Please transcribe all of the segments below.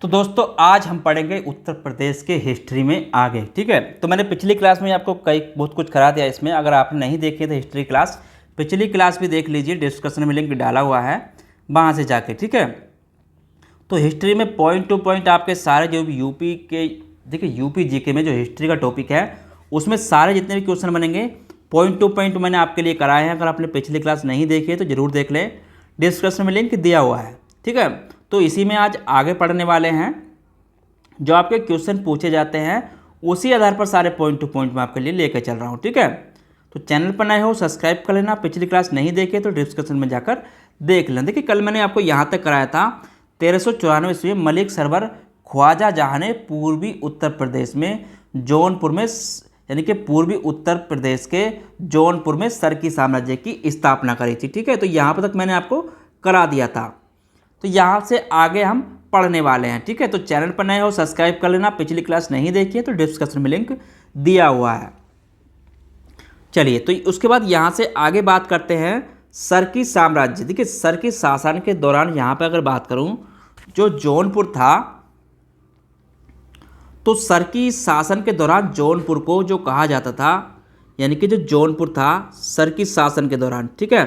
तो दोस्तों आज हम पढ़ेंगे उत्तर प्रदेश के हिस्ट्री में आगे। ठीक है, तो मैंने पिछली क्लास में आपको बहुत कुछ करा दिया इसमें। अगर आपने नहीं देखी तो हिस्ट्री क्लास पिछली क्लास भी देख लीजिए, डिस्कशन में लिंक डाला हुआ है वहाँ से जाके। ठीक है, तो हिस्ट्री में पॉइंट टू पॉइंट आपके सारे जो भी यूपी के, देखिए यूपी जीके में जो हिस्ट्री का टॉपिक है उसमें सारे जितने भी क्वेश्चन बनेंगे पॉइंट टू पॉइंट मैंने आपके लिए कराए हैं। अगर आपने पिछली क्लास नहीं देखी है तो ज़रूर देख लें, डिस्क्रिप्शन में लिंक दिया हुआ है। ठीक है, तो इसी में आज आगे पढ़ने वाले हैं। जो आपके क्वेश्चन पूछे जाते हैं उसी आधार पर सारे पॉइंट टू पॉइंट मैं आपके लिए लेकर चल रहा हूँ। ठीक है, तो चैनल पर नए हो सब्सक्राइब कर लेना। पिछली क्लास नहीं देखे तो डिस्क्रिप्शन में जाकर देख लेना। देखिए कल मैंने आपको यहाँ तक कराया था 1394 ईस्वी में मलिक सरवर ख्वाजा जहाँ ने पूर्वी उत्तर प्रदेश में जौनपुर में, यानी कि पूर्वी उत्तर प्रदेश के जौनपुर में सरकी साम्राज्य की स्थापना करी थी। ठीक है, तो यहाँ पर तक मैंने आपको करा दिया था। तो यहाँ से आगे हम पढ़ने वाले हैं। ठीक है, तो चैनल पर नए हो सब्सक्राइब कर लेना। पिछली क्लास नहीं देखी है तो डिस्क्रिप्शन में लिंक दिया हुआ है। चलिए, तो उसके बाद यहाँ से आगे बात करते हैं सरकी साम्राज्य। देखिए सरकी शासन के दौरान यहाँ पर अगर बात करूँ, जो जौनपुर था, तो सरकी शासन के दौरान जौनपुर को जो कहा जाता था, यानी कि जो जौनपुर था सरकी शासन के दौरान, ठीक है,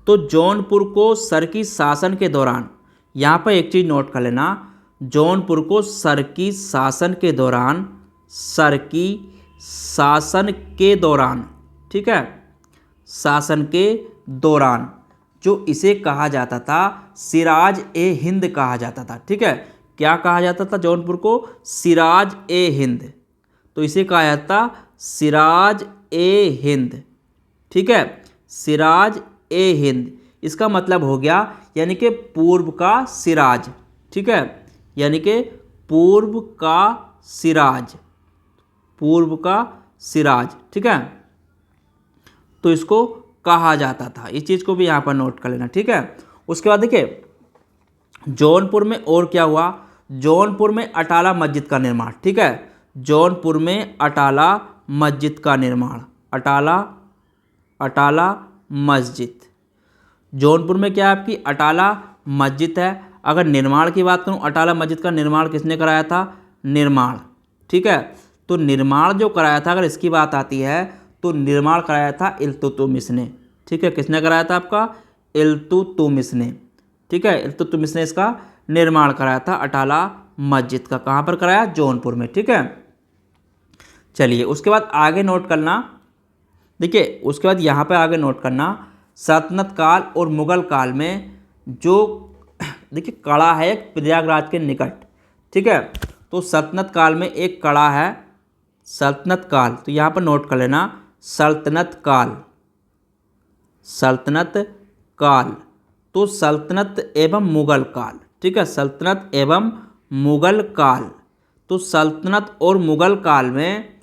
तो जौनपुर को सरकी शासन के दौरान, यहाँ पर एक चीज़ नोट कर लेना, जौनपुर को सरकी शासन के दौरान, सरकी शासन के दौरान, ठीक है, शासन के दौरान जो इसे कहा जाता था सिराज ए हिंद कहा जाता था। ठीक है, क्या कहा जाता था जौनपुर को? सिराज ए हिंद। तो इसे कहा जाता सिराज ए हिंद। ठीक है, सिराज ए हिंद, इसका मतलब हो गया यानी कि पूर्व का सिराज। ठीक है, यानी कि पूर्व का सिराज, पूर्व का सिराज। ठीक है, तो इसको कहा जाता था। इस चीज़ को भी यहाँ पर नोट कर लेना। ठीक है, उसके बाद देखिए जौनपुर में और क्या हुआ, जौनपुर में अटाला मस्जिद का निर्माण। ठीक है, जौनपुर में अटाला मस्जिद का निर्माण, अटाला मस्जिद। जौनपुर में क्या आपकी अटाला मस्जिद है। अगर निर्माण की बात करूं, अटाला मस्जिद का निर्माण किसने कराया था? निर्माण। ठीक है, तो निर्माण जो कराया था, अगर इसकी बात आती है तो निर्माण कराया था इल्तुतमिश ने। ठीक है, किसने कराया था? आपका इल्तुतमिश ने। ठीक है, इल्तुतमिश ने इसका निर्माण कराया था अटाला मस्जिद का। कहाँ पर कराया? जौनपुर में। ठीक है, चलिए उसके बाद आगे नोट करना। देखिए उसके बाद यहाँ पे आगे नोट करना, सल्तनत काल और मुगल काल में जो देखिए कड़ा है एक प्रयागराज के निकट। ठीक है, तो सल्तनत काल में एक कड़ा है, सल्तनत काल, तो यहाँ पर नोट कर लेना सल्तनत काल, सल्तनत काल, तो सल्तनत एवं मुगल काल। ठीक है, सल्तनत एवं मुगल काल, तो सल्तनत और मुगल काल में,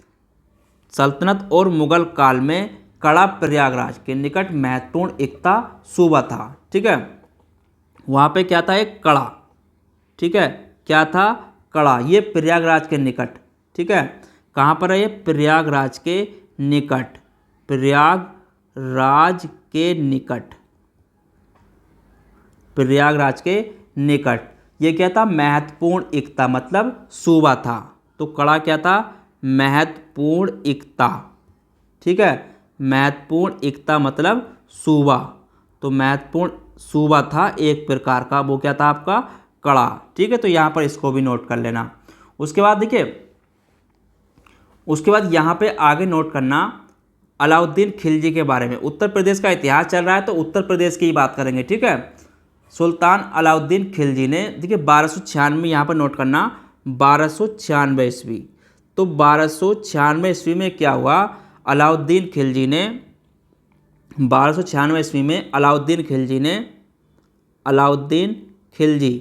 सल्तनत और मुगल काल में कड़ा प्रयागराज के निकट महत्वपूर्ण एकता सूबा था। ठीक है, वहाँ पे क्या था? एक कड़ा। ठीक है, क्या था? कड़ा, ये प्रयागराज के निकट। ठीक है, कहाँ पर है ये? प्रयागराज के निकट, प्रयागराज के निकट, प्रयागराज के निकट। ये क्या था? महत्वपूर्ण एकता, मतलब सूबा था। तो कड़ा क्या था? महत्वपूर्ण एकता। ठीक है, महत्वपूर्ण एकता मतलब सूबा, तो महत्वपूर्ण सूबा था एक प्रकार का, वो क्या था? आपका कड़ा। ठीक है, तो यहाँ पर इसको भी नोट कर लेना। उसके बाद देखिए, उसके बाद यहाँ पे आगे नोट करना अलाउद्दीन खिलजी के बारे में। उत्तर प्रदेश का इतिहास चल रहा है तो उत्तर प्रदेश की ही बात करेंगे। ठीक है, सुल्तान अलाउद्दीन खिलजी ने, देखिए 1296 यहाँ पर नोट करना, 1296 ईस्वी। तो 1296 ईस्वी में क्या हुआ? अलाउद्दीन खिलजी ने, 1296 ईस्वी में अलाउद्दीन खिलजी ने, अलाउद्दीन खिलजी,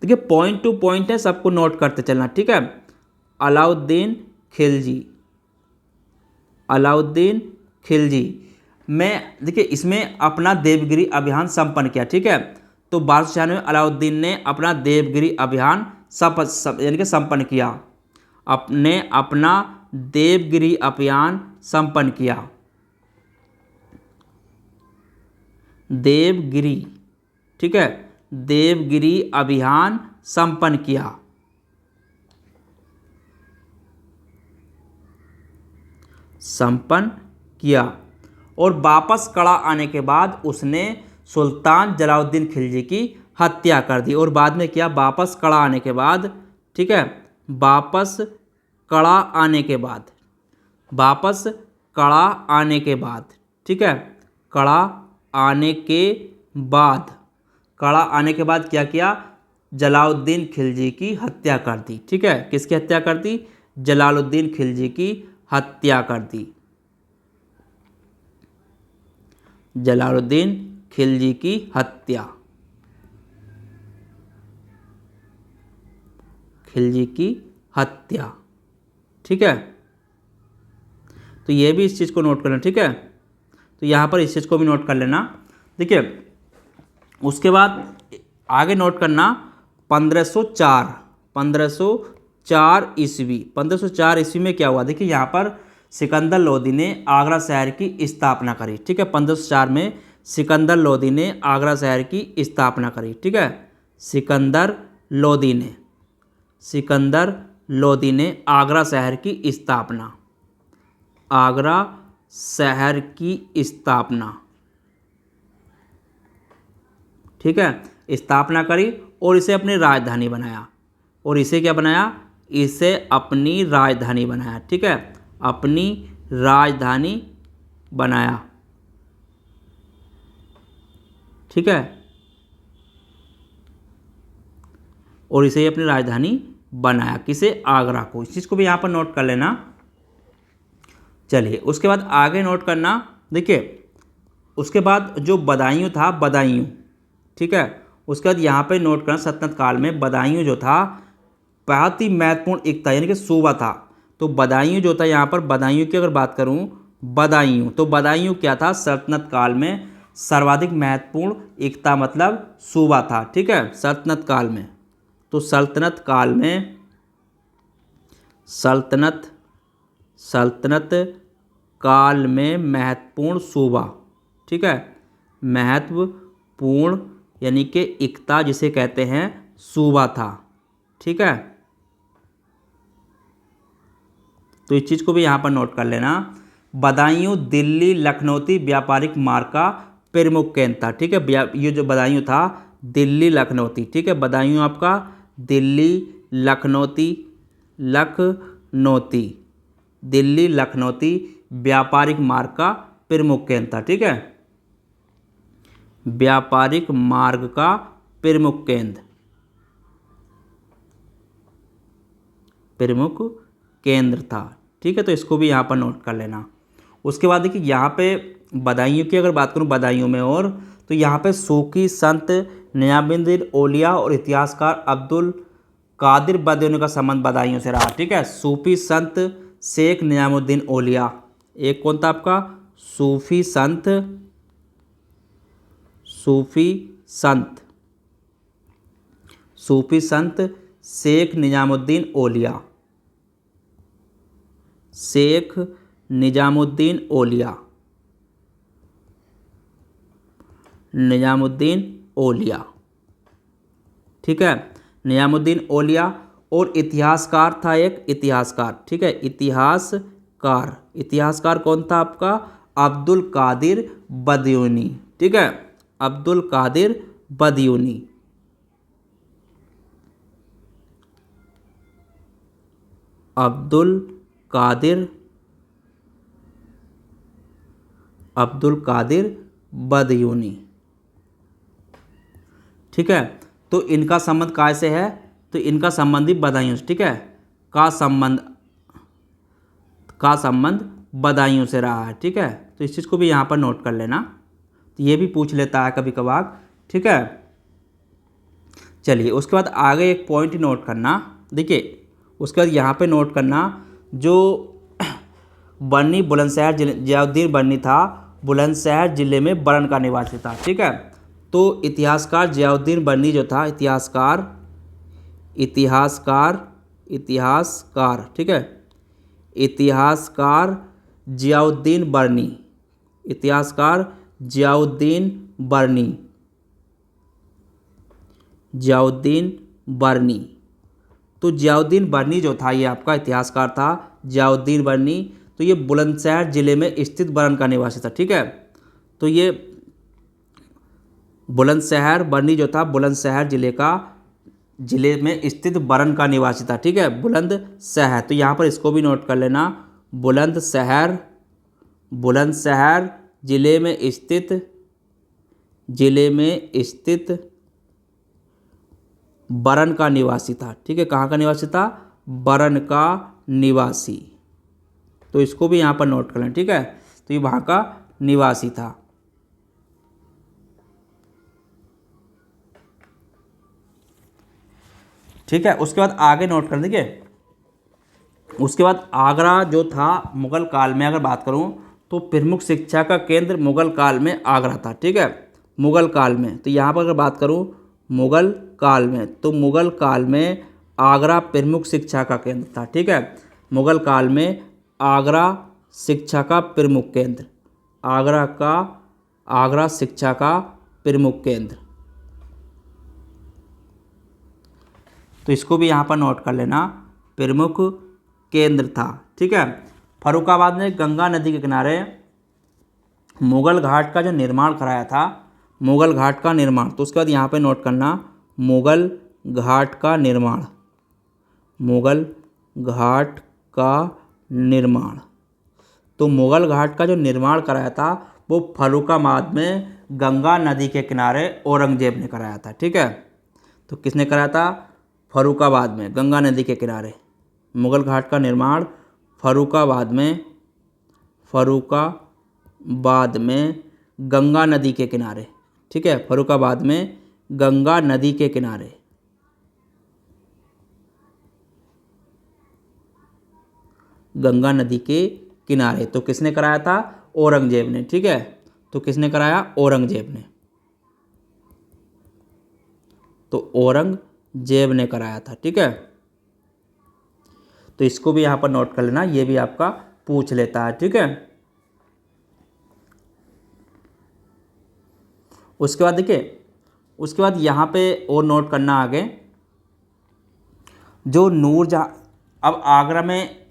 देखिए पॉइंट टू पॉइंट है, सबको नोट करते चलना। ठीक है, अलाउद्दीन खिलजी, अलाउद्दीन खिलजी में देखिए इसमें अपना देवगिरी अभियान संपन्न किया। ठीक है, तो 1296 में अलाउद्दीन ने अपना देवगिरी अभियान यानी कि संपन्न किया, अपने अपना देवगिरी अभियान संपन्न किया, देवगिरी। ठीक है, देवगिरी अभियान संपन्न किया। और वापस कड़ा आने के बाद उसने सुल्तान जलालुद्दीन खिलजी की हत्या कर दी। और बाद में किया, वापस कड़ा आने के बाद, ठीक है, वापस कड़ा आने के बाद, वापस कड़ा आने के बाद, ठीक है, कड़ा आने के बाद, कड़ा आने के बाद क्या किया, जलालुद्दीन खिलजी की हत्या कर दी। ठीक है, किसकी हत्या कर दी, जलालुद्दीन खिलजी की हत्या कर दी, जलालुद्दीन खिलजी की हत्या, खिलजी की हत्या। ठीक है, तो ये भी इस चीज़ को नोट करना। ठीक है, तो यहाँ पर इस चीज़ को भी नोट कर लेना। देखिए, उसके बाद आगे नोट करना 1504 ईस्वी। 1504 ईस्वी में क्या हुआ, देखिए यहाँ पर सिकंदर लोदी ने आगरा शहर की स्थापना करी। ठीक है, 1504 में सिकंदर लोदी ने आगरा शहर की स्थापना करी। ठीक है, सिकंदर लोदी ने आगरा शहर की स्थापना, आगरा शहर की स्थापना, ठीक है, स्थापना करी और इसे अपनी राजधानी बनाया। और इसे क्या बनाया, इसे अपनी राजधानी बनाया। ठीक है, अपनी राजधानी बनाया। ठीक है, और इसे अपनी राजधानी बनाया, किसे, आगरा को। इस चीज़ को भी यहाँ पर नोट कर लेना। चलिए, उसके बाद आगे नोट करना। देखिए, उसके बाद जो बदायूं था, बदायूं, ठीक है, उसके बाद यहाँ पे नोट करना सल्तनत काल में बदायूं जो था बहुत ही महत्वपूर्ण एक था, यानी कि सूबा था। तो बदायूं जो था, यहाँ पर बदायूं की अगर बात करूँ, बदायूं, तो बदायूं क्या था, सल्तनत काल में सर्वाधिक महत्वपूर्ण एकता मतलब सूबा था। ठीक है, सल्तनत काल में, तो सल्तनत काल में महत्वपूर्ण सूबा। ठीक है, महत्वपूर्ण यानी कि एकता जिसे कहते हैं सूबा था। ठीक है, तो इस चीज़ को भी यहाँ पर नोट कर लेना। बदायूं दिल्ली लखनौती व्यापारिक मार्ग का प्रमुख केंद्र था। ठीक है, ये जो बदायूं था दिल्ली लखनौती, ठीक है, बदायूं आपका दिल्ली लखनौती व्यापारिक मार्ग का प्रमुख केंद्र था। ठीक है, व्यापारिक मार्ग का प्रमुख केंद्र था। ठीक है, तो इसको भी यहाँ पर नोट कर लेना। उसके बाद देखिए, यहाँ पे बदायूं की अगर बात करूँ, बदायूं में और तो यहाँ पे सूफी संत निजामुद्दीन औलिया और इतिहासकार अब्दुल कादिर बदायूनी का संबंध बदायूं से रहा। ठीक है, सूफी संत शेख निजामुद्दीन औलिया, एक कौन था आपका, सूफी संत शेख निजामुद्दीन औलिया, ठीक है, निजामुद्दीन औलिया। और इतिहासकार था एक इतिहासकार। ठीक है, इतिहासकार कौन था आपका, अब्दुल कादिर बदायूनी। ठीक है, अब्दुल कादिर बदायूनी, अब्दुल कादिर बदायूनी। ठीक है, तो इनका संबंध काय से है, तो इनका संबंध भी बदायूं से, ठीक है, का संबंध बदायूं से रहा है। ठीक है, तो इस चीज़ को भी यहाँ पर नोट कर लेना, तो ये भी पूछ लेता है कभी कभार। ठीक है, चलिए, उसके बाद आगे एक पॉइंट नोट करना। देखिए, उसके बाद यहाँ पे नोट करना, जो बन्नी बुलंदशहर जिले, जियाउद्दीन बन्नी था बुलंदशहर जिले में बरन का निवासी था। ठीक है, तो इतिहासकार जियाउद्दीन बन्नी जो था, इतिहासकार, ठीक है, इतिहासकार जियाउद्दीन बर्नी, जियाउद्दीन बर्नी। तो जियाउद्दीन बर्नी जो था ये आपका इतिहासकार था, जियाउद्दीन बर्नी। तो ये बुलंदशहर ज़िले में स्थित बरन का निवासी था, ठीक है। तो ये बुलंदशहर बर्नी जो था बुलंदशहर ज़िले में स्थित बरन का निवासी था, ठीक है, बुलंदशहर। तो यहाँ पर इसको भी नोट कर लेना, बुलंदशहर ज़िले में स्थित बरन का निवासी था, ठीक है। कहाँ का निवासी था? बरन का निवासी। तो इसको भी यहाँ पर नोट कर लें, ठीक है। तो ये वहाँ का निवासी था। ठीक है, उसके बाद आगे नोट कर देखिए। उसके बाद आगरा जो था मुगल काल में अगर बात करूं तो प्रमुख शिक्षा का केंद्र मुगल काल में आगरा था, ठीक है, मुगल काल में। तो यहाँ पर अगर बात करूं मुगल काल में, तो मुगल काल में आगरा प्रमुख शिक्षा का केंद्र था, ठीक है। मुगल काल में आगरा शिक्षा का प्रमुख केंद्र, आगरा शिक्षा का प्रमुख केंद्र। तो इसको भी यहाँ पर नोट कर लेना, प्रमुख केंद्र था, ठीक है। फर्रुखाबाद ने गंगा नदी के किनारे मुगल घाट का जो निर्माण कराया था, मुगल घाट का निर्माण। तो उसके बाद यहाँ पे नोट करना, मुगल घाट का निर्माण, मुगल घाट का निर्माण। तो मुगल घाट का जो निर्माण कराया था वो फर्रुखाबाद में गंगा नदी के किनारे औरंगजेब ने कराया था, ठीक है। तो किसने कराया था? फर्रुखाबाद में गंगा नदी के किनारे मुगल घाट का निर्माण फर्रुखाबाद में गंगा नदी के किनारे, ठीक है, फर्रुखाबाद में गंगा नदी के किनारे। गंगा नदी के किनारे। तो किसने कराया था? औरंगजेब ने, ठीक है। तो किसने कराया? औरंगजेब ने। तो औरंगजेब ने कराया था, ठीक है। तो इसको भी यहाँ पर नोट कर लेना, ये भी आपका पूछ लेता है, ठीक है। उसके बाद देखिए, उसके बाद यहाँ पे और नोट करना आगे, जो नूरजहाँ, अब आगरा में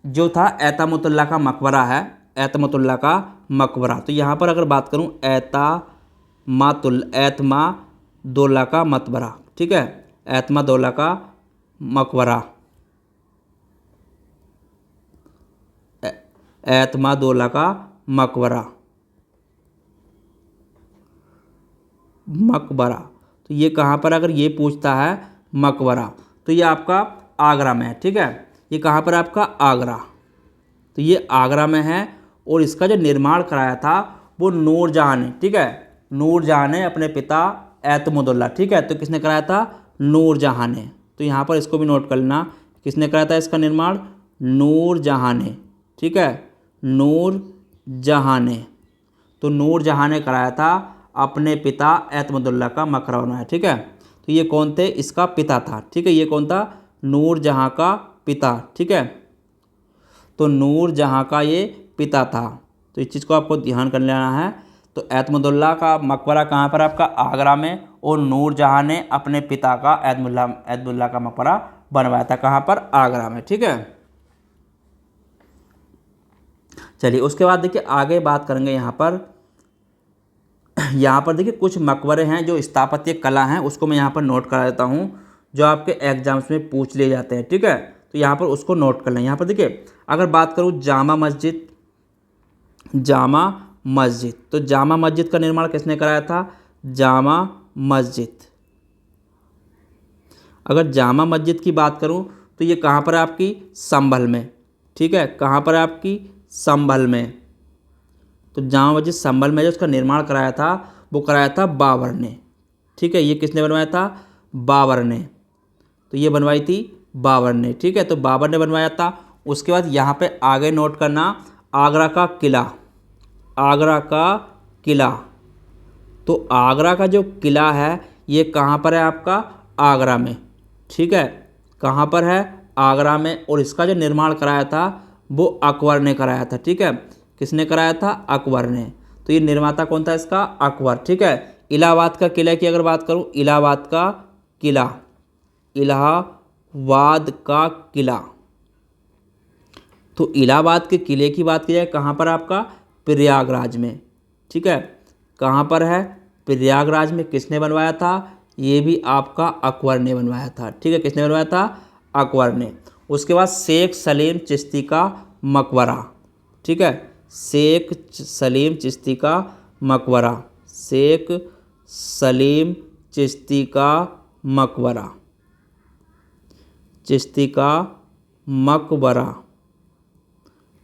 जो था एतमातुल्ला का मकबरा है, एतमातुल्ला का मकबरा। तो यहाँ पर अगर बात करूँ एतमादौला का मकबरा, ठीक है, एतमादौला का मकबरा, एतमादौला का मकबरा, मकबरा। तो ये कहाँ पर, अगर ये पूछता है मकबरा, तो ये आपका आगरा में है, ठीक है। ये कहाँ पर आपका? आगरा। तो ये आगरा में है और इसका जो निर्माण कराया था वो नूरजहाँ ने, ठीक है, नूरजहाँ ने अपने पिता एतमादुल्ला, ठीक है। तो किसने कराया था? नूरजहाँ ने। तो यहाँ पर इसको भी नोट कर लेना, किसने कराया था इसका निर्माण? नूरजहाँ ने, ठीक है, नूरजहाँ ने। तो नूरजहाँ ने कराया था, अपने पिता एतमादुल्ला का मकबरा बनाया, ठीक है। तो ये कौन थे? इसका पिता था, ठीक है। ये कौन था? नूरजहाँ का पिता, ठीक है। तो नूरजहाँ का ये पिता था। तो इस चीज़ को आपको ध्यान कर लेना है। तो एतमादुल्ला का मकबरा कहाँ पर? आपका आगरा में। और नूरजहाँ ने अपने पिता का एतमादुल्ला का मकबरा बनवाया था, कहाँ पर? आगरा में, ठीक है। चलिए, उसके बाद देखिए आगे बात करेंगे यहाँ पर देखिए कुछ मकबरे हैं जो स्थापत्य कला हैं, उसको मैं यहाँ पर नोट करा देता हूँ, जो आपके एग्जाम्स में पूछ लिए जाते हैं, ठीक है। तो यहाँ पर उसको नोट कर लें। यहाँ पर देखिए अगर बात करूँ जामा मस्जिद, तो जामा मस्जिद का निर्माण किसने कराया था? जामा मस्जिद। अगर जामा मस्जिद की बात करूँ तो ये कहाँ पर है आपकी? संभल में, ठीक है। कहाँ पर है आपकी? संभल में। तो जामा मस्जिद संभल में जो उसका निर्माण कराया था वो कराया था बाबर ने, ठीक है। ये किसने बनवाया था? बाबर ने। तो ये बनवाई थी बाबर ने, ठीक है। तो बाबर ने बनवाया था। उसके बाद यहाँ पे आगे नोट करना, आगरा का किला, आगरा का किला। तो आगरा का जो किला है ये कहाँ पर है आपका? आगरा में, ठीक है। कहाँ पर है? आगरा में। और इसका जो निर्माण कराया था वो अकबर ने कराया था, ठीक है। किसने कराया था? अकबर ने। तो ये निर्माता कौन था इसका? अकबर, ठीक है। इलाहाबाद का किला की अगर बात करूँ, इलाहाबाद का किला, इलाहाबाद का किला। तो इलाहाबाद के किले की बात की जाए कहाँ पर आपका, प्रयागराज में। ठीक है, कहाँ पर है, प्रयागराज में। किसने बनवाया था, ये भी आपका अकबर ने बनवाया था। ठीक है, किसने बनवाया था, अकबर ने। उसके बाद शेख सलीम चिश्ती का मकबरा। ठीक है, शेख सलीम चिश्ती का मकबरा, शेख सलीम चिश्ती का मकबरा, चिश्ती का मकबरा।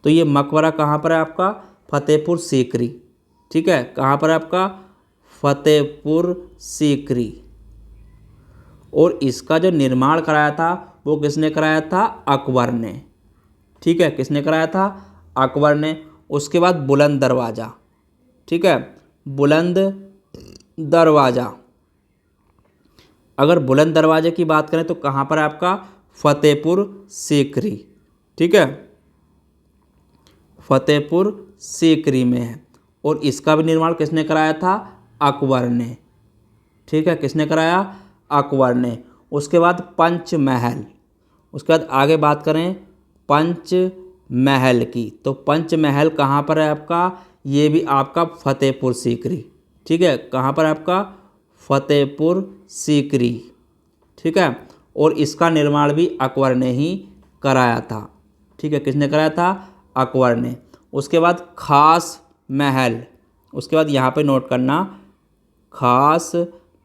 तो ये मकबरा कहाँ पर है आपका, फतेहपुर सीकरी। ठीक है, कहाँ पर है आपका, फतेहपुर सीकरी। और इसका जो निर्माण कराया था वो किसने कराया था, अकबर ने। ठीक है, किसने कराया था, अकबर ने। उसके बाद बुलंद दरवाज़ा। ठीक है, बुलंद दरवाज़ा। अगर बुलंद दरवाजे की बात करें तो कहाँ पर है आपका, फतेहपुर सीकरी। ठीक है, फतेहपुर सीकरी में है। और इसका भी निर्माण किसने कराया था, अकबर ने। ठीक है, किसने कराया, अकबर ने। उसके बाद पंचमहल। उसके बाद आगे बात करें पंचमहल की, तो पंचमहल कहाँ पर है आपका, ये भी आपका फतेहपुर सीकरी। ठीक है, कहाँ पर है आपका, फतेहपुर सीकरी। ठीक है, और इसका निर्माण भी अकबर ने ही कराया था। ठीक है, किसने कराया था, अकबर ने। उसके बाद खास महल। उसके बाद यहाँ पे नोट करना, खास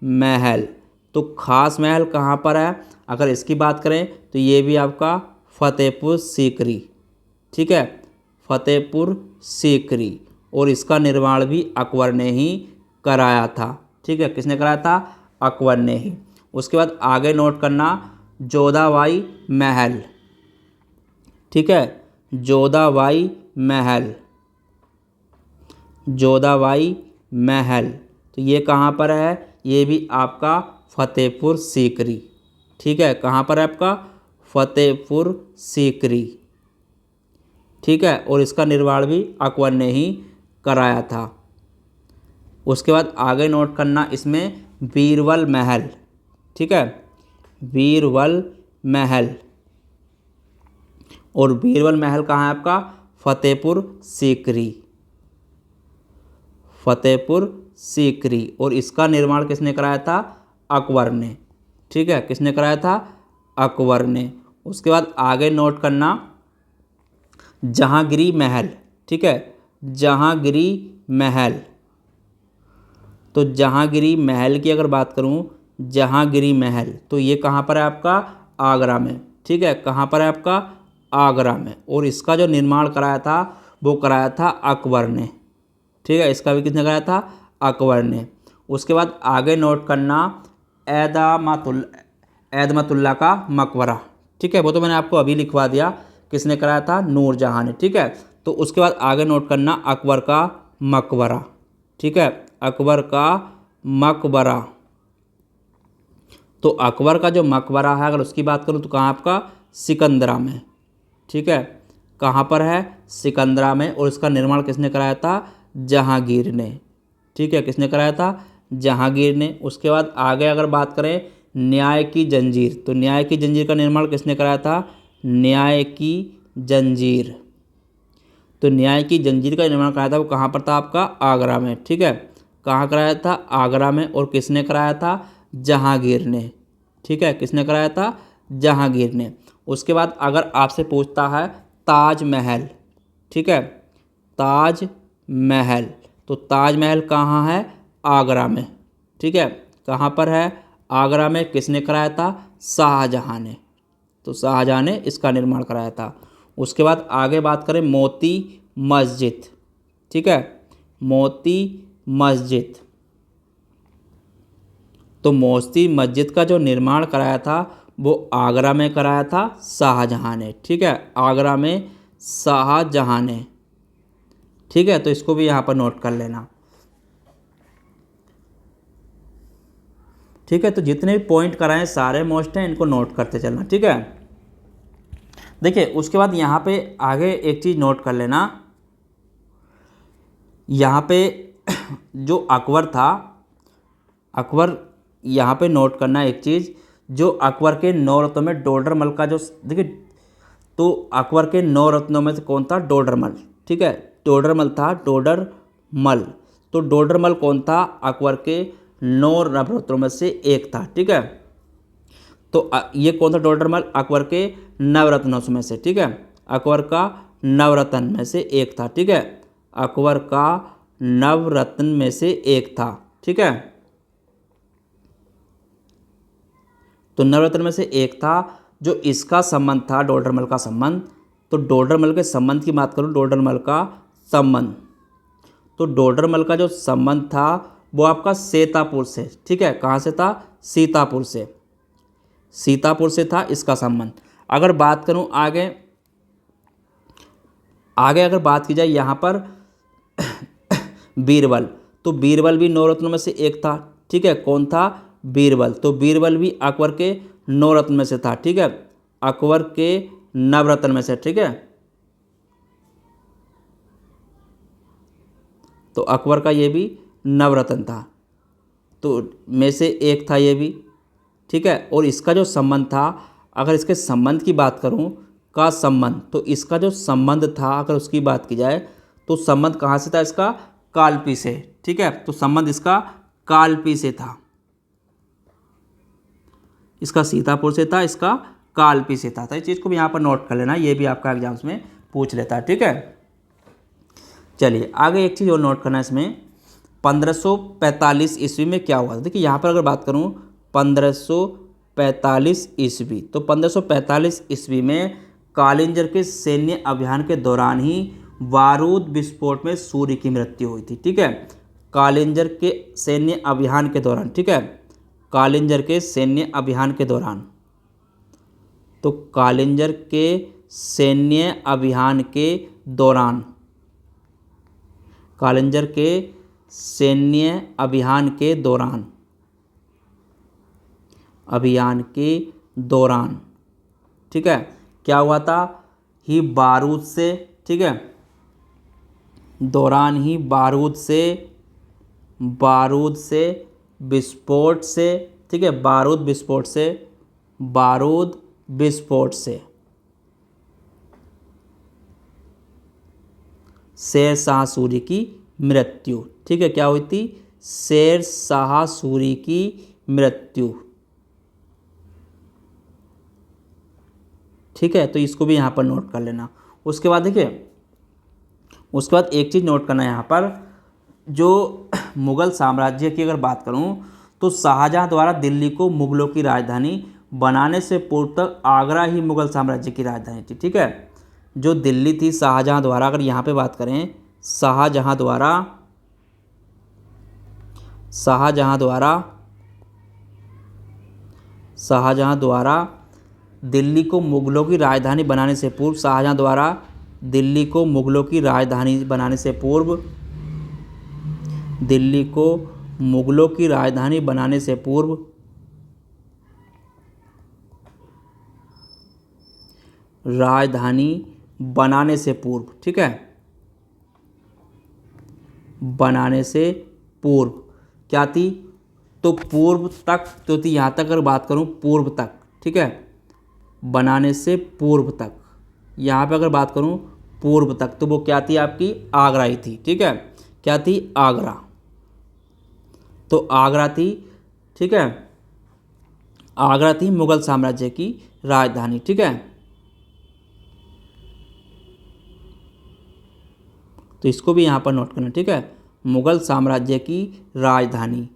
महल। तो खास महल कहाँ पर है, अगर इसकी बात करें तो ये भी आपका फतेहपुर सीकरी। ठीक है, फतेहपुर सीकरी। और इसका निर्माण भी अकबर ने ही कराया था। ठीक है, किसने कराया था, अकबर ने ही। उसके बाद आगे नोट करना, जोधाबाई महल। ठीक है, जोधाबाई महल, जोधाबाई महल। तो ये कहाँ पर है, ये भी आपका फतेहपुर सीकरी। ठीक है, कहाँ पर है आपका, फतेहपुर सीकरी। ठीक है, और इसका निर्माण भी अकबर ने ही कराया था। उसके बाद आगे नोट करना इसमें बीरबल महल। ठीक है, बीरबल महल। और बीरबल महल कहाँ है आपका, फतेहपुर सीकरी, फतेहपुर सीकरी। और इसका निर्माण किसने कराया था, अकबर ने। ठीक है, किसने कराया था, अकबर ने। उसके बाद आगे नोट करना जहांगीरी महल। ठीक है, जहांगीरी महल। तो जहांगीरी महल की अगर बात करूं, जहांगीरी महल, तो ये कहाँ पर है आपका, आगरा में। ठीक है, कहाँ पर है आपका, आगरा में। और इसका जो निर्माण कराया था वो कराया था अकबर ने। ठीक है, इसका भी किसने कराया था, अकबर ने। उसके बाद आगे नोट करना ऐदमतुल्ला का मकबरा। ठीक है, वो तो मैंने आपको अभी लिखवा दिया, किसने कराया था, नूरजहां ने। ठीक है, तो उसके बाद आगे नोट करना अकबर का मकबरा। ठीक है, अकबर का मकबरा। तो अकबर का जो मकबरा है अगर उसकी बात करूँ तो कहाँ आपका, सिकंदरा में। ठीक है, कहाँ पर है, सिकंदरा में। और इसका निर्माण किसने कराया था, जहांगीर ने। ठीक है, किसने कराया था, जहांगीर ने। उसके बाद आगे अगर बात करें न्याय की जंजीर, तो न्याय की जंजीर का निर्माण किसने कराया था, न्याय की जंजीर। तो न्याय की जंजीर का निर्माण कराया था वो कहाँ पर था आपका, आगरा में। ठीक है, कहाँ कराया था, आगरा में। और किसने कराया था, जहांगीर ने। ठीक है, किसने कराया था, जहांगीर ने। उसके बाद अगर आपसे पूछता है ताजमहल। ठीक है, ताजमहल। तो ताजमहल कहाँ है, आगरा में। ठीक है, कहाँ पर है, आगरा में। किसने कराया था, शाहजहाँ ने। तो शाहजहाँ ने इसका निर्माण कराया था। उसके बाद आगे बात करें मोती मस्जिद। ठीक है, मोती मस्जिद। तो मोती मस्जिद का जो निर्माण कराया था वो आगरा में कराया था शाहजहाँ ने। ठीक है, आगरा में शाहजहाँ ने। ठीक है, तो इसको भी यहाँ पर नोट कर लेना। ठीक है, तो जितने भी पॉइंट कराएं सारे मोस्ट हैं, इनको नोट करते चलना। ठीक है, देखिए उसके बाद यहाँ पे आगे एक चीज़ नोट कर लेना, यहाँ पे जो अकबर था, अकबर यहाँ पे नोट करना एक चीज़, जो अकबर के 9 रत्नों में डोडरमल का जो देखिए, तो अकबर के 9 रत्नों में से कौन था? डोडरमल। ठीक है, डोडरमल था, डोडरमल। तो डोडरमल कौन था? अकबर के 9 नवरत्नों में से एक था। ठीक है, तो ये कौन था? डोडरमल अकबर के नवरत्नों में से। ठीक है, अकबर का नवरत्न में से एक था। ठीक है, अकबर का नवरत्न में से एक था। ठीक है, तो नवरत्न में से एक था। जो इसका संबंध था, डोडरमल का संबंध, तो डोडरमल के संबंध की बात करूं, डोडरमल का संबंध, तो डोडरमल का जो संबंध था वो आपका सीतापुर से। ठीक है, कहाँ से था? सीतापुर से। सीतापुर से था इसका संबंध। अगर बात करूं आगे आगे अगर बात की जाए यहाँ पर बीरबल, तो बीरबल भी 9 रत्नों में से एक था। ठीक है, कौन था? बीरबल। तो बीरबल भी अकबर के 9 रत्न में से था। ठीक है, अकबर के नवरत्न में से। ठीक है, तो अकबर का ये भी नवरत्न था, तो में से एक था ये भी। ठीक है, और इसका जो संबंध था, अगर इसके संबंध की बात करूं, का संबंध, तो इसका जो संबंध था अगर उसकी बात की जाए तो संबंध कहाँ से था इसका? कालपी से। ठीक है, तो संबंध इसका कालपी से था। इसका सीतापुर से था, इसका कालपी से था। तो इस चीज़ को भी यहाँ पर नोट कर लेना, ये भी आपका एग्जाम्स में पूछ लेता है। ठीक है, चलिए आगे एक चीज़ और नोट करना इसमें, 1545 ईस्वी में क्या हुआ था? देखिए यहाँ पर अगर बात करूँ 1545 ईस्वी, तो 1545 ईस्वी में कालिंजर के सैन्य अभियान के दौरान ही बारूद विस्फोट में सूर्य की मृत्यु हुई थी। ठीक है, कालिंजर के सैन्य अभियान के दौरान। ठीक है, कालिंजर के सैन्य अभियान के दौरान, तो कालिंजर के सैन्य अभियान के दौरान, कालिंजर के सैन्य अभियान के दौरान, ठीक है, क्या हुआ था? ही बारूद से, ठीक है, दौरान ही बारूद से विस्फोट से, ठीक है, बारूद विस्फोट से शेर शाह सूरी की मृत्यु। ठीक है, क्या हुई थी? शेर शाह सूरी की मृत्यु। ठीक है, तो इसको भी यहाँ पर नोट कर लेना। उसके बाद देखिए, उसके बाद एक चीज़ नोट करना यहाँ पर, जो मुग़ल साम्राज्य की अगर बात करूँ तो शाहजहाँ द्वारा दिल्ली को मुग़लों की राजधानी बनाने से पूर्व तक आगरा ही मुग़ल साम्राज्य की राजधानी थी। ठीक है, जो दिल्ली थी शाहजहाँ द्वारा, अगर यहाँ पे बात करें, शाहजहाँ द्वारा दिल्ली को मुग़लों की राजधानी बनाने से पूर्व, शाहजहाँ द्वारा दिल्ली को मुग़लों की राजधानी बनाने से पूर्व, दिल्ली को मुग़लों की राजधानी बनाने से पूर्व ठीक है, बनाने से पूर्व क्या थी? तो पूर्व तक, तो थी यहाँ तक अगर बात करूँ पूर्व तक, ठीक है, बनाने से पूर्व तक, यहाँ पे अगर बात करूँ पूर्व तक, तो वो क्या थी? आपकी आगरा ही थी। ठीक है, क्या थी? आगरा। तो आगरा थी, ठीक है, आगरा थी मुग़ल साम्राज्य की राजधानी। ठीक है, तो इसको भी यहाँ पर नोट करना। ठीक है, मुग़ल साम्राज्य की राजधानी।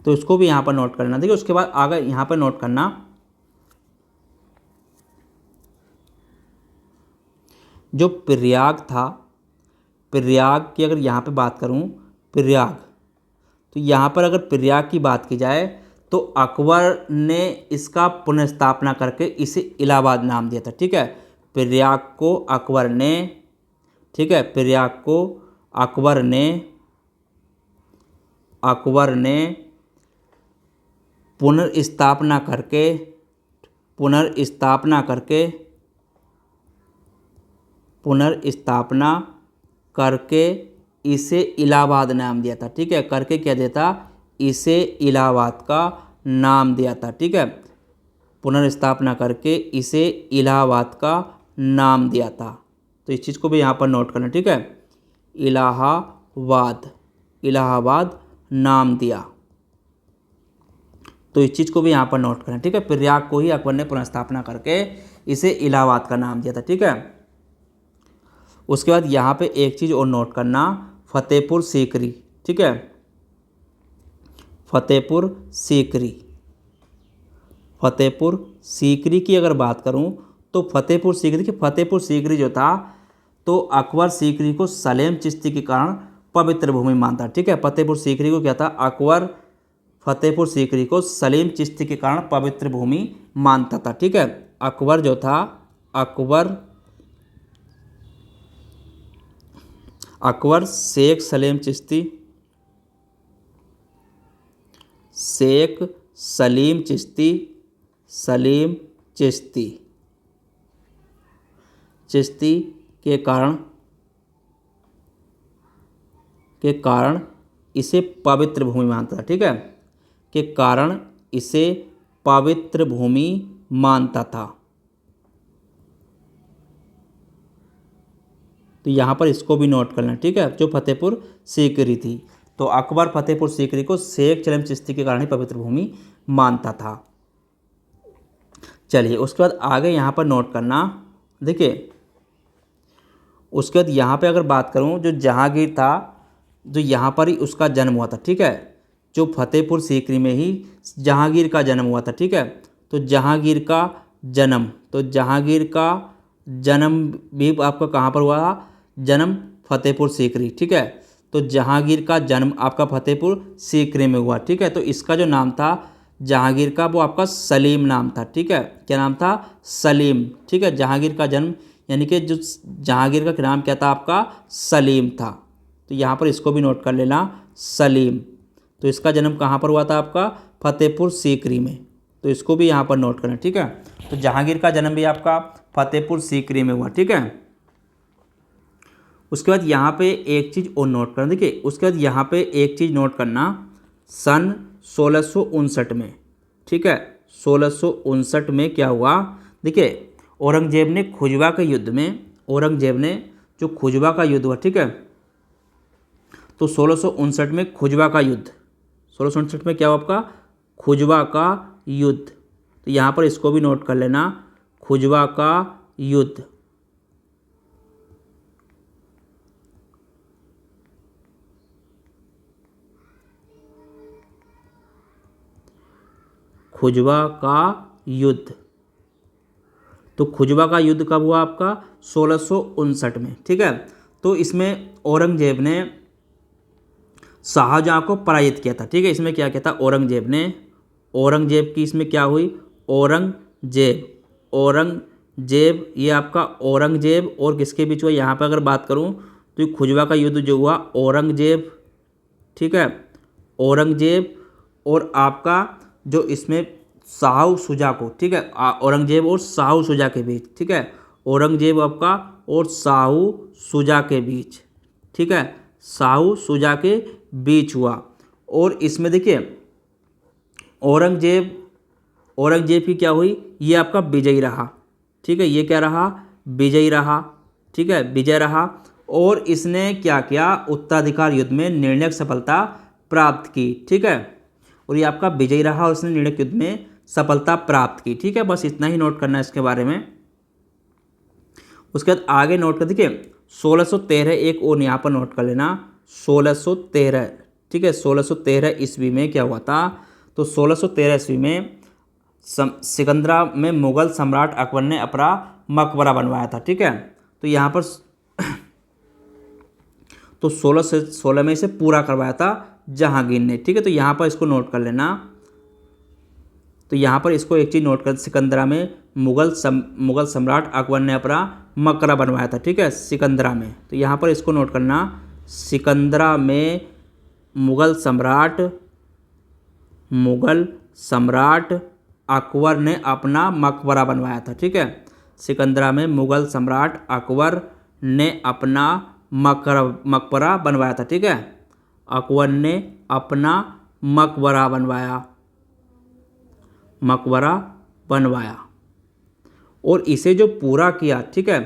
तो इसको भी यहाँ पर नोट करना। देखिए उसके बाद आगे यहाँ पर नोट करना, जो प्रयाग था, प्रयाग की अगर यहाँ पे बात करूँ, प्रयाग, तो यहाँ पर अगर प्रयाग की बात की जाए तो अकबर ने इसका पुनर्स्थापना करके इसे इलाहाबाद नाम दिया था। ठीक है, प्रयाग को अकबर ने, ठीक है, प्रयाग को अकबर ने पुनर्स्थापना करके इसे इलाहाबाद नाम दिया था। ठीक है, करके क्या देता, इसे इलाहाबाद का नाम दिया था। ठीक है, पुनर्स्थापना करके इसे इलाहाबाद का नाम दिया था। तो इस चीज़ को भी यहाँ पर नोट करना। ठीक है, इलाहाबाद, इलाहाबाद नाम दिया, तो इस चीज़ को भी यहाँ पर नोट करना। ठीक है, प्रयाग को ही अकबर ने पुनर्स्थापना करके इसे इलाहाबाद का नाम दिया था। ठीक है, उसके बाद यहाँ पे एक चीज़ और नोट करना, फतेहपुर सीकरी। ठीक है, फतेहपुर सीकरी, फतेहपुर सीकरी की अगर बात करूँ तो फतेहपुर सीकरी जो था, तो अकबर सीकरी को सलेम चिश्ती के कारण पवित्र भूमि मानता। ठीक है, फतेहपुर सीकरी को क्या था, अकबर फतेहपुर सीकरी को सलीम चिश्ती के कारण पवित्र भूमि मानता था। ठीक है, अकबर जो था, अकबर शेख सलीम चिश्ती, शेख सलीम चिश्ती, सलीम चिश्ती के कारण इसे पवित्र भूमि मानता था। ठीक है, के कारण इसे पवित्र भूमि मानता था। तो यहाँ पर इसको भी नोट करना। ठीक है, जो फतेहपुर सीकरी थी, तो अकबर फतेहपुर सीकरी को शेख सलीम चिश्ती के कारण ही पवित्र भूमि मानता था। चलिए, उसके बाद आगे यहाँ पर नोट करना। देखिए, उसके बाद यहाँ पे अगर बात करूँ, जो जहांगीर था, जो यहाँ पर ही उसका जन्म हुआ था। ठीक है, जो फतेहपुर सीकरी में ही जहांगीर का जन्म हुआ था। ठीक है, तो जहांगीर का जन्म भी आपका कहाँ पर हुआ था, जन्म फतेहपुर सीकरी। ठीक है, तो जहांगीर का जन्म आपका फतेहपुर सीकरी में हुआ। ठीक है, तो इसका जो नाम था जहांगीर का, वो आपका सलीम नाम था। ठीक है, क्या नाम था, सलीम। ठीक है, जहांगीर का जन्म यानी कि जो जहांगीर का नाम क्या था, आपका सलीम था। तो यहाँ पर इसको भी नोट कर लेना, सलीम। तो इसका जन्म कहाँ पर हुआ था, आपका फतेहपुर सीकरी में। तो इसको भी यहाँ पर नोट करना। ठीक है, तो जहांगीर का जन्म भी आपका फतेहपुर सीकरी में हुआ। ठीक है, उसके बाद यहाँ पे एक चीज़ और नोट करना। देखिए, उसके बाद यहाँ पे एक चीज़ नोट करना, सन 1659 में। ठीक है, 1659 में क्या हुआ, देखिए, औरंगजेब ने खुजवा के युद्ध में, औरंगजेब ने जो खुजवा का युद्ध हुआ। ठीक है, तो 1659 में खुजवा का युद्ध, 1659 में क्या हुआ आपका, खुजवा का युद्ध। तो यहाँ पर इसको भी नोट कर लेना, खुजवा का युद्ध। खुजवा का युद्ध, तो खुजवा का युद्ध कब हुआ आपका, 1659 में। ठीक है, तो इसमें औरंगजेब ने शाहजहाँ को पराजित किया था। ठीक है, इसमें क्या किया था औरंगजेब ने, औरंगजेब की इसमें क्या हुई, औरंगजेब ये आपका औरंगजेब और किसके बीच हुआ, यहाँ पर अगर बात करूँ तो ये खुजवा का युद्ध जो हुआ औरंगजेब, ठीक है, औरंगजेब और आपका जो इसमें शाहू शुजा को, ठीक है, औरंगजेब और शाहू शुजा के बीच। ठीक है, औरंगजेब आपका और शाहू शुजा के बीच। ठीक है, शाहू शुजा के बीच हुआ। और इसमें देखिए औरंगजेब की क्या हुई, ये आपका विजयी रहा। ठीक है, ये क्या रहा, विजयी रहा। ठीक है, विजय रहा। और इसने क्या किया, उत्तराधिकार युद्ध में निर्णायक सफलता प्राप्त की। ठीक है, और ये आपका विजयी रहा और इसने निर्णायक युद्ध में सफलता प्राप्त की। ठीक है, बस इतना ही नोट करना है इसके बारे में। उसके बाद आगे नोट कर, देखिए 1613 एक और यहाँ पर नोट कर लेना, 1613। ठीक है, 1613 ईस्वी में क्या हुआ था, तो 1613 ईस्वी में सिकंदरा में मुगल सम्राट अकबर ने अपना मकबरा बनवाया था। ठीक है, तो यहाँ पर तो 1616 में इसे पूरा करवाया था जहांगीर ने। ठीक है, तो यहाँ पर इसको नोट कर लेना। तो यहाँ पर इसको एक चीज़ नोट कर, सिकंदरा में मुगल सम्राट अकबर ने अपना मकबरा बनवाया था। ठीक है, सिकंदरा में। तो यहाँ पर इसको नोट करना, सिकंदरा में मुगल सम्राट अकबर ने अपना मकबरा बनवाया था। ठीक है, सिकंदरा में मुगल सम्राट अकबर ने अपना मकबरा बनवाया था। ठीक है, अकबर ने अपना मकबरा बनवाया और इसे जो पूरा किया, ठीक है,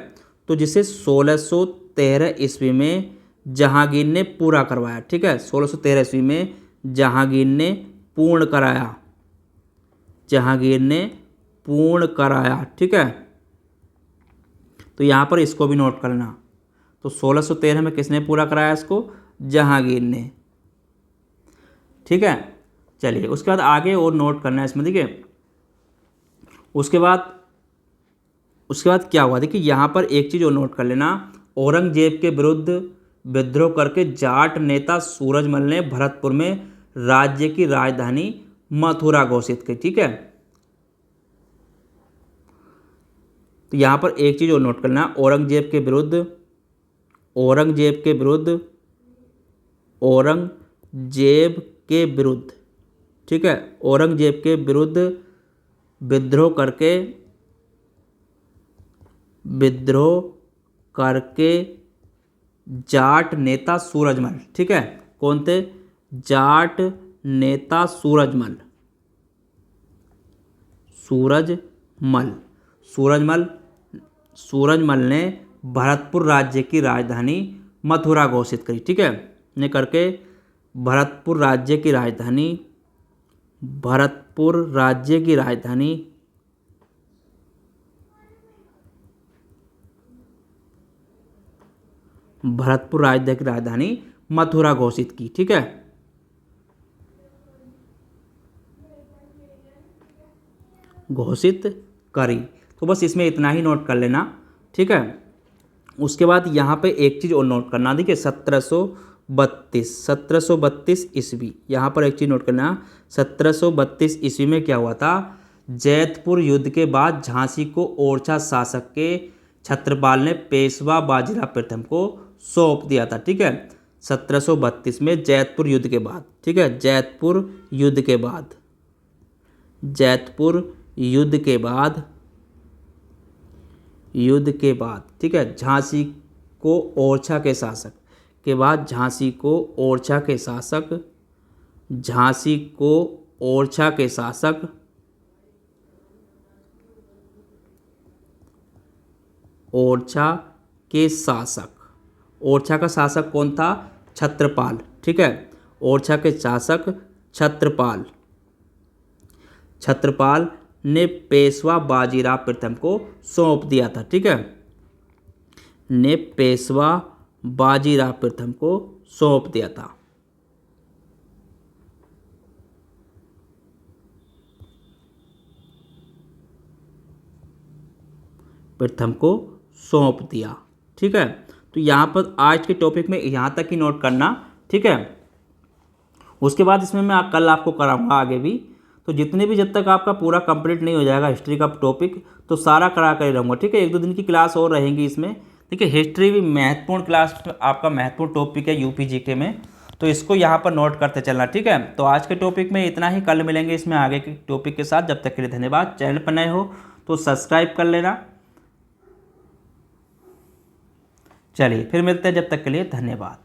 तो जिसे 1613 ईस्वी में जहांगीर ने पूरा करवाया। ठीक है, 1613 ईस्वी में जहांगीर ने पूर्ण कराया। ठीक है, तो यहाँ पर इसको भी नोट करना। तो 1613 में किसने पूरा कराया इसको? जहांगीर ने। ठीक है, चलिए उसके बाद आगे और नोट करना है इसमें। देखिए उसके बाद क्या हुआ, देखिए यहाँ पर एक चीज़ और नोट कर लेना। औरंगजेब के विरुद्ध विद्रोह करके जाट नेता सूरजमल ने भरतपुर में राज्य की राजधानी मथुरा घोषित की। ठीक है, तो यहाँ पर एक चीज़ और नोट करना। औरंगजेब के विरुद्ध, ठीक है, औरंगजेब के विरुद्ध विद्रोह करके जाट नेता सूरजमल, ठीक है, कौन थे? जाट नेता सूरजमल ने भरतपुर राज्य की राजधानी मथुरा घोषित करी। ठीक है, ने करके भरतपुर राज्य की राजधानी मथुरा घोषित की। ठीक है, घोषित करी। तो बस इसमें इतना ही नोट कर लेना। ठीक है, उसके बाद यहाँ पे एक चीज़ और नोट करना। देखिए 1732 ईस्वी, यहाँ पर एक चीज़ नोट करना। 1732 ईस्वी में क्या हुआ था? जैतपुर युद्ध के बाद झांसी को ओरछा शासक के छत्रपाल ने पेशवा बाजीराव प्रथम को सौंप दिया था। ठीक है, 1732 में जैतपुर युद्ध के बाद, ठीक है, जैतपुर युद्ध के बाद, ठीक है, झांसी को ओरछा के शासक के बाद झांसी को ओरछा का शासक कौन था? छत्रपाल। ठीक है, ओरछा के शासक छत्रपाल ने पेशवा बाजीराव प्रथम को सौंप दिया था। ठीक है, ने पेशवा बाजीराव प्रथम को सौंप दिया था। ठीक है, तो यहाँ पर आज के टॉपिक में यहाँ तक ही नोट करना। ठीक है, उसके बाद इसमें मैं कल आपको कराऊंगा आगे भी। तो जितने भी, जब तक आपका पूरा कंप्लीट नहीं हो जाएगा हिस्ट्री का टॉपिक, तो सारा करा कर ही रहूँगा। ठीक है, 1-2 दिन की क्लास और रहेंगी इसमें। देखिए हिस्ट्री भी महत्वपूर्ण क्लास, आपका महत्वपूर्ण टॉपिक है यूपी जीके में, तो इसको यहाँ पर नोट करते चलना। ठीक है, तो आज के टॉपिक में इतना ही। कल मिलेंगे इसमें आगे के टॉपिक के साथ। जब तक के लिए धन्यवाद। चैनल पर नए हो तो सब्सक्राइब कर लेना। चलिए फिर मिलते हैं, जब तक के लिए धन्यवाद।